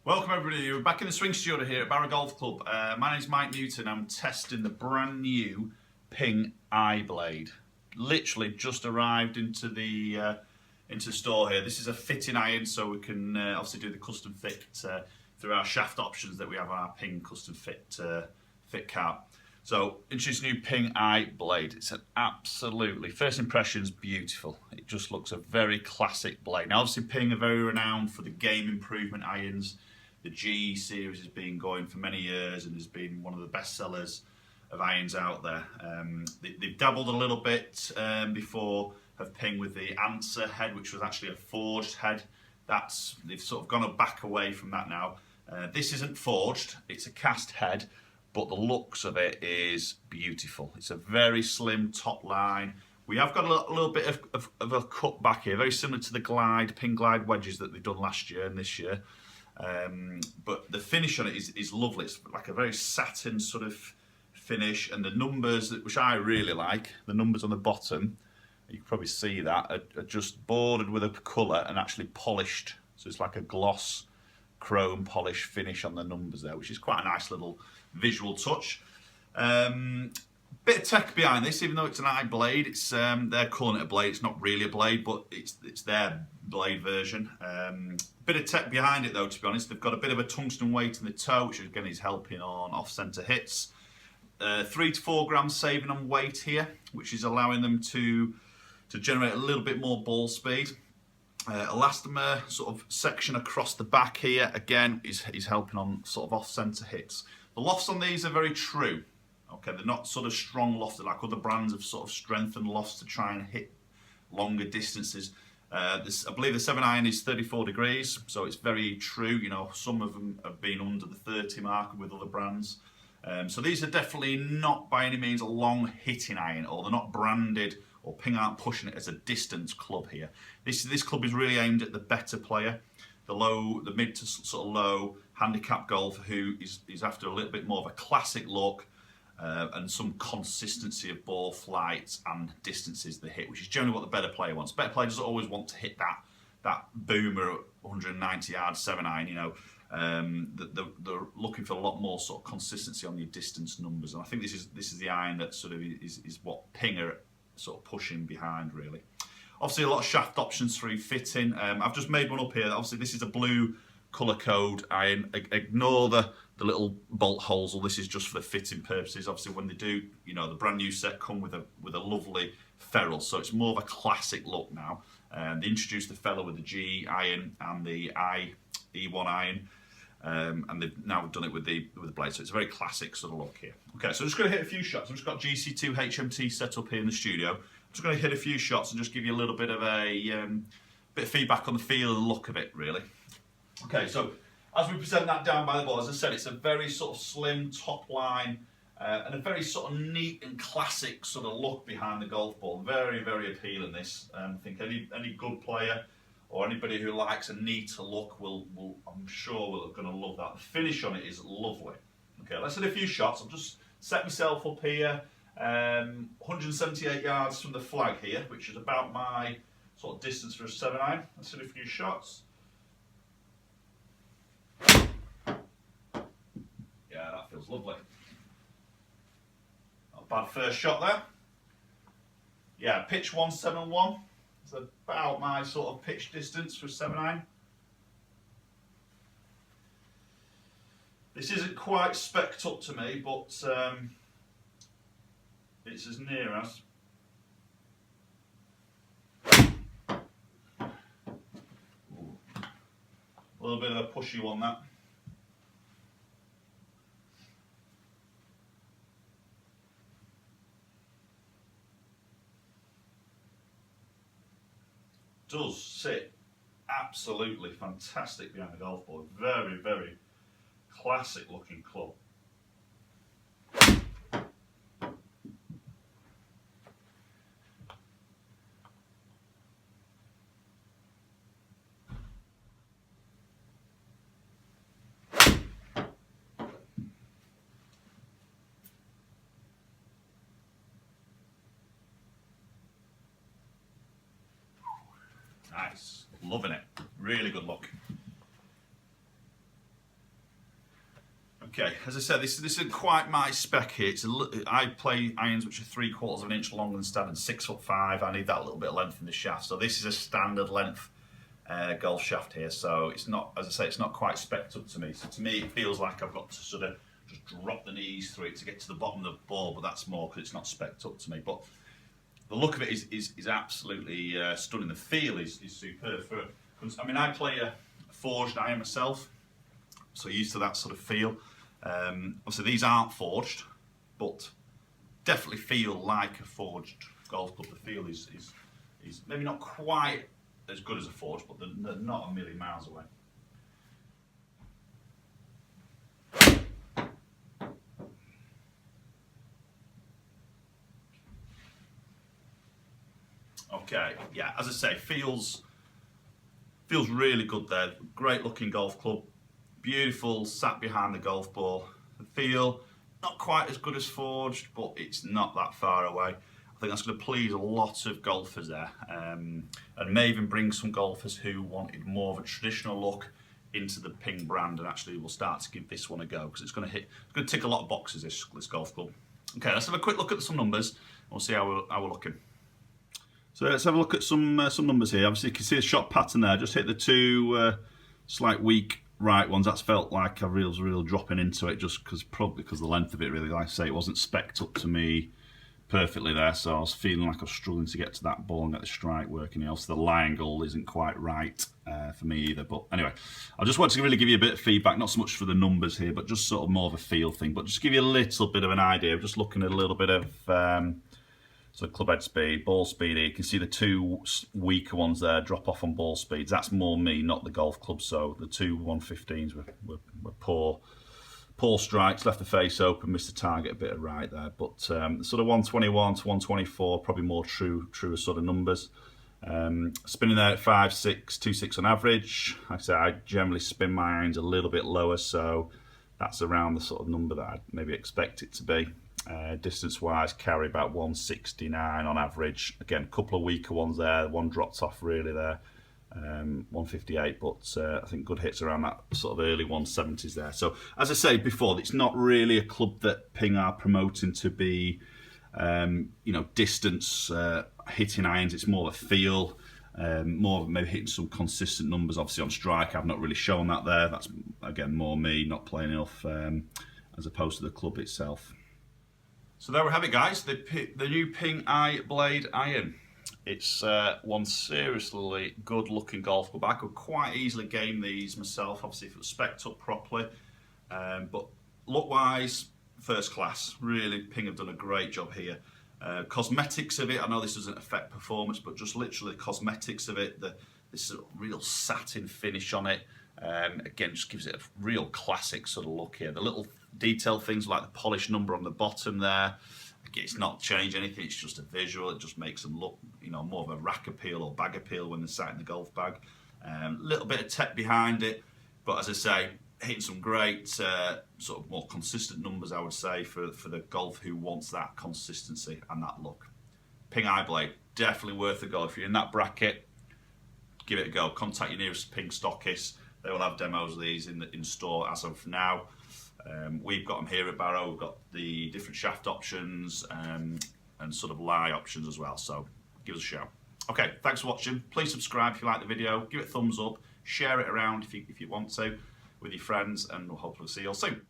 Welcome everybody, we're back in the swing studio here at Barra Golf Club. My name's Mike Newton. I'm testing the brand new Ping iBlade. Literally just arrived into the store here. This is a fitting iron, so we can obviously do the custom fit through our shaft options that we have on our Ping custom fit cart. So introducing new Ping iBlade. It's an absolutely, first impressions, beautiful. It just looks a very classic blade. Now obviously Ping are very renowned for the game improvement irons. The G series has been going for many years and has been one of the best sellers of irons out there. They've dabbled a little bit before of Ping with the Answer head, which was actually a forged head. They've sort of gone back away from that now. This isn't forged, it's a cast head, but the looks of it is beautiful. It's a very slim top line. We have got a little bit of a cut back here, very similar to the Ping Glide wedges that they've done last year and this year. But the finish on it is lovely. It's like a very satin sort of finish, and the numbers, which I really like, the numbers on the bottom, you can probably see that, are just bordered with a colour and actually polished. So it's like a gloss chrome polish finish on the numbers there, which is quite a nice little visual touch. Bit of tech behind this, even though it's an iBlade. It's they're calling it a blade. It's not really a blade, but it's their blade version. Bit of tech behind it though, to be honest. They've got a bit of a tungsten weight in the toe, which again is helping on off-centre hits. 3 to 4 grams saving on weight here, which is allowing them to generate a little bit more ball speed. Elastomer sort of section across the back here, again, is helping on sort of off-centre hits. The lofts on these are very true. Okay, they're not sort of strong lofted like other brands have sort of strengthened lofts to try and hit longer distances. I believe the 7-iron is 34 degrees, so it's very true. You know, some of them have been under the 30 mark with other brands. So these are definitely not by any means a long hitting iron, or they're not branded, or Ping aren't pushing it as a distance club here. This club is really aimed at the better player, the mid to sort of low handicap golfer who is after a little bit more of a classic look. And some consistency of ball flights and distances they hit, which is generally what the better player wants. Better player doesn't always want to hit that boomer at 190 yards, 7-iron. You know, they're looking for a lot more sort of consistency on your distance numbers, and I think this is the iron that sort of is what Ping are sort of pushing behind really. Obviously, a lot of shaft options through fitting. I've just made one up here. Obviously, this is a blue colour code iron. Ignore the little bolt holes, or this is just for the fitting purposes. Obviously when they do, you know, the brand new set come with a lovely ferrule, so it's more of a classic look now. They introduced the ferrule with the G iron and the E1 iron, and they've now done it with the blade, so it's a very classic sort of look here. Okay, so I'm just going to hit a few shots. I've just got GC2 HMT set up here in the studio. I'm just going to hit a few shots and just give you a little bit of bit of feedback on the feel and the look of it really. Okay, so as we present that down by the ball, as I said, it's a very sort of slim top line and a very sort of neat and classic sort of look behind the golf ball. Very, very appealing this. I think any good player or anybody who likes a neater look I'm sure going to love that. The finish on it is lovely. Okay, let's hit a few shots. I'll just set myself up here, 178 yards from the flag here, which is about my sort of distance for a 7-iron. Let's hit a few shots. Yeah, that feels lovely. Not a bad first shot there. Yeah, pitch 171. It's about my sort of pitch distance for a 7-iron. This isn't quite specced up to me, but it's as near as. Ooh. A little bit of a pushy one, that. Does sit absolutely fantastic behind the golf ball. Very, very classic looking club. Nice, loving it. Really good look. Okay, as I said, this isn't quite my spec here. I play irons which are 3/4 of an inch longer than standard, 6'5". I need that little bit of length in the shaft. So this is a standard length golf shaft here. So it's not, as I say, it's not quite spec'd up to me. So to me, it feels like I've got to sort of just drop the knees through it to get to the bottom of the ball, but that's more because it's not spec'd up to me. But the look of it is absolutely stunning. The feel is superb. I mean, I play a forged iron myself, so used to that sort of feel. Obviously these aren't forged, but definitely feel like a forged golf club. The feel is maybe not quite as good as a forged, but they're not a million miles away. Okay, yeah, as I say, feels really good there. Great looking golf club. Beautiful, sat behind the golf ball. The feel, not quite as good as forged, but it's not that far away. I think that's going to please a lot of golfers there, and may even bring some golfers who wanted more of a traditional look into the Ping brand, and actually will start to give this one a go, because it's going to tick a lot of boxes, this golf club. Okay, let's have a quick look at some numbers, and we'll see how we're looking. So let's have a look at some numbers here. Obviously you can see the shot pattern there. Just hit the two slight weak right ones. That's felt like I was really dropping into it, just probably because the length of it, really, like I say, it wasn't spec'd up to me perfectly there, so I was feeling like I was struggling to get to that ball and get the strike working. Also the lie angle isn't quite right for me either, but anyway, I just want to really give you a bit of feedback, not so much for the numbers here, but just sort of more of a feel thing, but just give you a little bit of an idea of just looking at a little bit of so club head speed, ball speed here. You can see the two weaker ones there drop off on ball speeds. That's more me, not the golf club. So the two 115s were poor strikes, left the face open, missed the target a bit of right there. But sort of 121 to 124, probably more truer sort of numbers. Spinning there at 5.6, 2.6 on average. Like I say, I generally spin my irons a little bit lower, so that's around the sort of number that I'd maybe expect it to be. Distance wise, carry about 169 on average. Again, a couple of weaker ones there, one dropped off really there, 158, but I think good hits around that sort of early 170s there. So as I said before, it's not really a club that Ping are promoting to be distance hitting irons. It's more of a feel, more of maybe hitting some consistent numbers. Obviously on strike I've not really shown that there. That's again more me not playing enough as opposed to the club itself. So there we have it, guys, the new Ping iBlade iron. It's one seriously good looking golf club. I could quite easily game these myself, obviously if it was spec'd up properly, but look wise, first class. Really, Ping have done a great job here. Cosmetics of it, I know this doesn't affect performance, but just literally the cosmetics of it, this real satin finish on it, again, just gives it a real classic sort of look here. The little detail things like the polish number on the bottom there, again, it's not changed anything, it's just a visual. It just makes them look, more of a rack appeal or bag appeal when they're sat in the golf bag. Little bit of tech behind it, but as I say, hitting some great sort of more consistent numbers, I would say, for the golf who wants that consistency and that look. Ping iBlade, definitely worth a go. If you're in that bracket, give it a go. Contact your nearest Ping stockist. They will have demos of these in store as of now. We've got them here at Barrow. We've got the different shaft options and sort of lie options as well. So give us a shout. Okay, thanks for watching. Please subscribe if you like the video. Give it a thumbs up. Share it around if you want to with your friends, and we'll hopefully see you all soon.